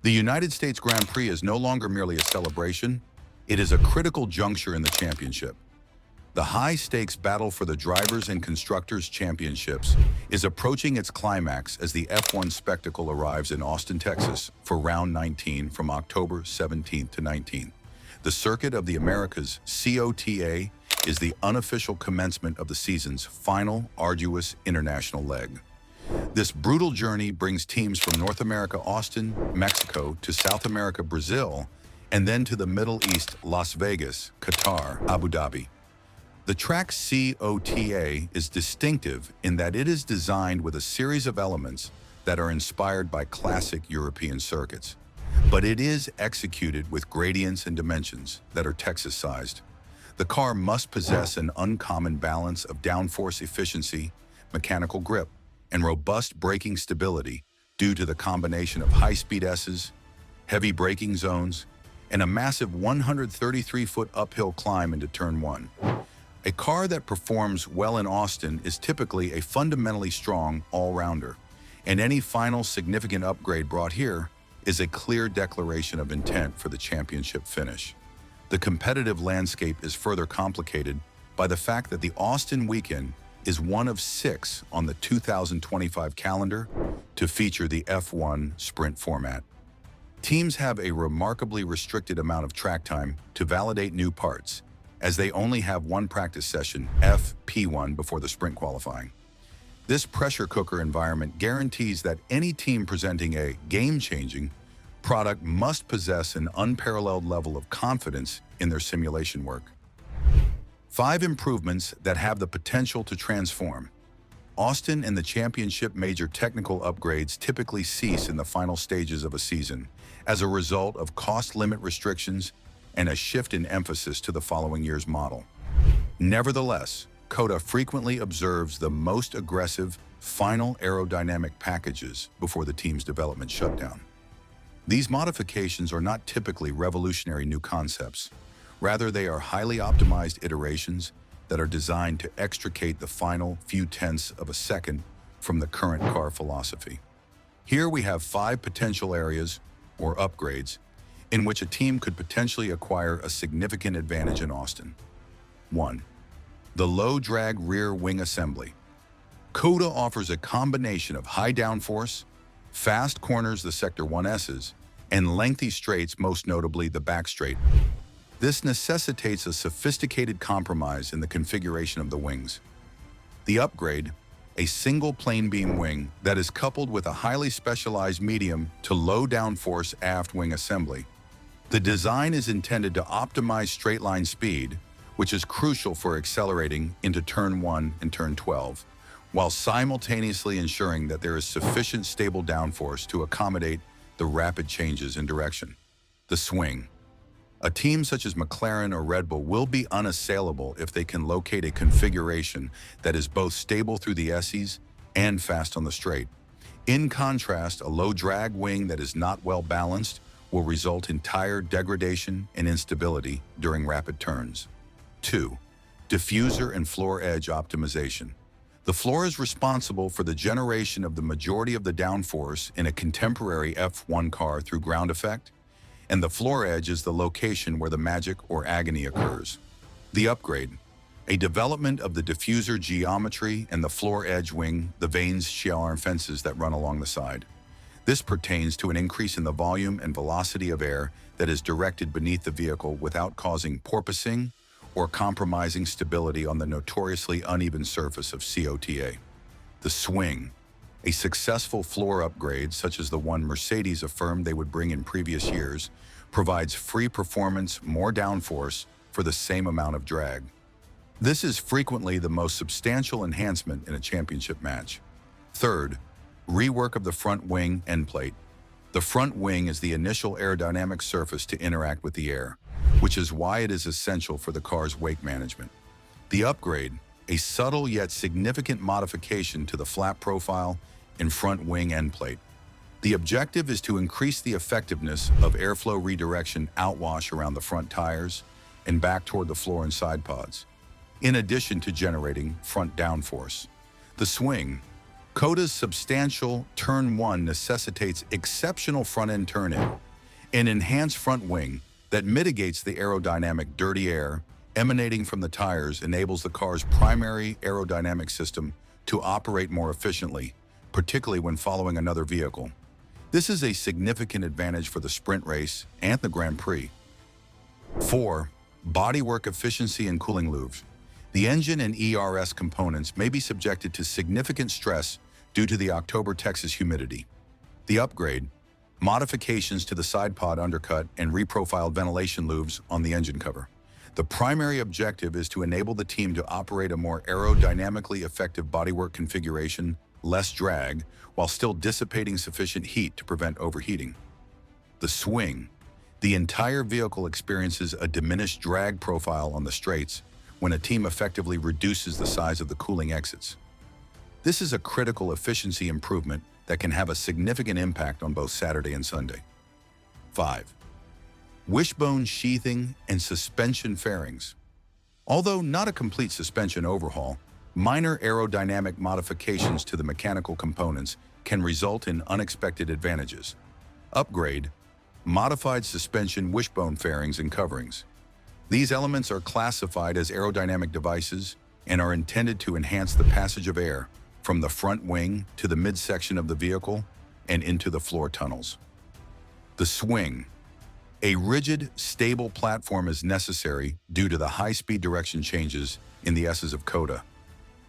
The United States Grand Prix is no longer merely a celebration, it is a critical juncture in the championship. The high-stakes battle for the Drivers' and Constructors' Championships is approaching its climax as the F1 spectacle arrives in Austin, Texas for round 19 from October 17th to 19th. The Circuit of the Americas, COTA, is the unofficial commencement of the season's final, arduous international leg. This brutal journey brings teams from North America, Austin, Mexico, to South America, Brazil, and then to the Middle East, Las Vegas, Qatar, Abu Dhabi. The track COTA is distinctive in that it is designed with a series of elements that are inspired by classic European circuits, but it is executed with gradients and dimensions that are Texas-sized. The car must possess an uncommon balance of downforce efficiency, mechanical grip, and robust braking stability due to the combination of high-speed S's, heavy braking zones, and a massive 133-foot uphill climb into Turn 1. A car that performs well in Austin is typically a fundamentally strong all-rounder, and any final significant upgrade brought here is a clear declaration of intent for the championship finish. The competitive landscape is further complicated by the fact that the Austin weekend is one of 6 on the 2025 calendar to feature the F1 sprint format. Teams have a remarkably restricted amount of track time to validate new parts, as they only have one practice session, FP1, before the sprint qualifying. This pressure cooker environment guarantees that any team presenting a game-changing product must possess an unparalleled level of confidence in their simulation work. 5 improvements that have the potential to transform. Austin and the championship major technical upgrades typically cease in the final stages of a season as a result of cost limit restrictions and a shift in emphasis to the following year's model. Nevertheless, COTA frequently observes the most aggressive final aerodynamic packages before the team's development shutdown. These modifications are not typically revolutionary new concepts. Rather, they are highly optimized iterations that are designed to extricate the final few tenths of a second from the current car philosophy. Here we have 5 potential areas, or upgrades, in which a team could potentially acquire a significant advantage in Austin. 1. The low-drag rear wing assembly. COTA offers a combination of high downforce, fast corners, the Sector 1S's, and lengthy straights, most notably the back straight. This necessitates a sophisticated compromise in the configuration of the wings. The upgrade, a single plain beam wing that is coupled with a highly specialized medium to low downforce aft wing assembly. The design is intended to optimize straight-line speed, which is crucial for accelerating into Turn 1 and Turn 12, while simultaneously ensuring that there is sufficient stable downforce to accommodate the rapid changes in direction. The swing. A team such as McLaren or Red Bull will be unassailable if they can locate a configuration that is both stable through the S's and fast on the straight. In contrast, a low-drag wing that is not well balanced will result in tire degradation and instability during rapid turns. 2. Diffuser and floor edge optimization. The floor is responsible for the generation of the majority of the downforce in a contemporary F1 car through ground effect, and the floor edge is the location where the magic or agony occurs. The upgrade, a development of the diffuser geometry and the floor edge wing, the vanes, shear fences that run along the side. This pertains to an increase in the volume and velocity of air that is directed beneath the vehicle without causing porpoising or compromising stability on the notoriously uneven surface of COTA. The swing, a successful floor upgrade such as the one Mercedes affirmed they would bring in previous years, provides free performance, more downforce for the same amount of drag. This is frequently the most substantial enhancement in a championship match. Third, rework of the front wing end plate. The front wing is the initial aerodynamic surface to interact with the air, which is why it is essential for the car's wake management. The upgrade, a subtle yet significant modification to the flap profile and front wing end plate. The objective is to increase the effectiveness of airflow redirection outwash around the front tires and back toward the floor and side pods, in addition to generating front downforce. The swing, COTA's substantial Turn 1 necessitates exceptional front-end turn-in, an enhanced front wing that mitigates the aerodynamic dirty air emanating from the tires enables the car's primary aerodynamic system to operate more efficiently, particularly when following another vehicle. This is a significant advantage for the sprint race and the Grand Prix. 4. Bodywork efficiency and cooling loops. The engine and ERS components may be subjected to significant stress due to the October Texas humidity. The upgrade, modifications to the side pod undercut and reprofiled ventilation loops on the engine cover. The primary objective is to enable the team to operate a more aerodynamically effective bodywork configuration, less drag, while still dissipating sufficient heat to prevent overheating. The swing. The entire vehicle experiences a diminished drag profile on the straights when a team effectively reduces the size of the cooling exits. This is a critical efficiency improvement that can have a significant impact on both Saturday and Sunday. 5. Wishbone sheathing and suspension fairings. Although not a complete suspension overhaul, minor aerodynamic modifications to the mechanical components can result in unexpected advantages. Upgrade, modified suspension wishbone fairings and coverings. These elements are classified as aerodynamic devices and are intended to enhance the passage of air from the front wing to the midsection of the vehicle and into the floor tunnels. The swing. A rigid, stable platform is necessary due to the high-speed direction changes in the S's of COTA.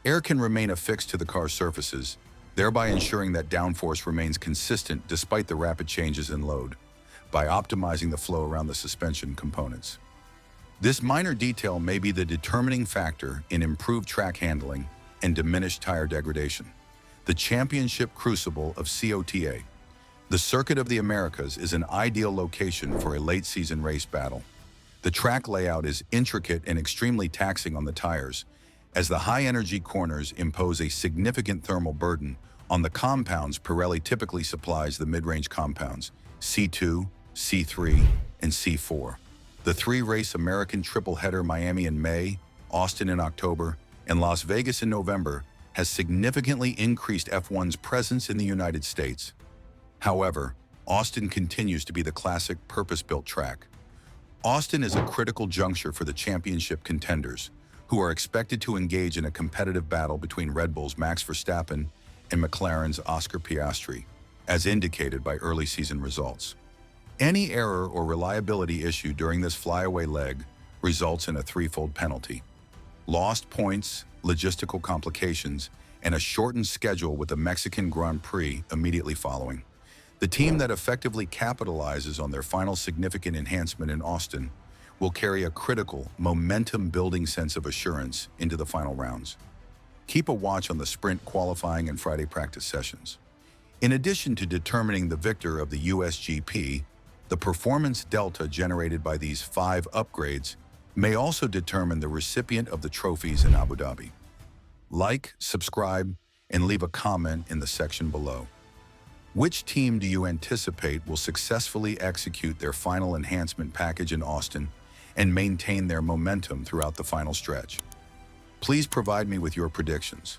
Air can remain affixed to the car's surfaces, thereby ensuring that downforce remains consistent despite the rapid changes in load, by optimizing the flow around the suspension components. This minor detail may be the determining factor in improved track handling and diminished tire degradation. The championship crucible of COTA. The Circuit of the Americas is an ideal location for a late-season race battle. The track layout is intricate and extremely taxing on the tires, as the high-energy corners impose a significant thermal burden on the compounds Pirelli typically supplies the mid-range compounds, C2, C3, and C4. The three-race American triple-header Miami in May, Austin in October, and Las Vegas in November has significantly increased F1's presence in the United States. However, Austin continues to be the classic purpose-built track. Austin is a critical juncture for the championship contenders, who are expected to engage in a competitive battle between Red Bull's Max Verstappen and McLaren's Oscar Piastri, as indicated by early season results. Any error or reliability issue during this flyaway leg results in a threefold penalty: lost points, logistical complications, and a shortened schedule with the Mexican Grand Prix immediately following. The team that effectively capitalizes on their final significant enhancement in Austin will carry a critical, momentum-building sense of assurance into the final rounds. Keep a watch on the sprint qualifying and Friday practice sessions. In addition to determining the victor of the USGP, the performance delta generated by these 5 upgrades may also determine the recipient of the trophies in Abu Dhabi. Like, subscribe, and leave a comment in the section below. Which team do you anticipate will successfully execute their final enhancement package in Austin and maintain their momentum throughout the final stretch? Please provide me with your predictions.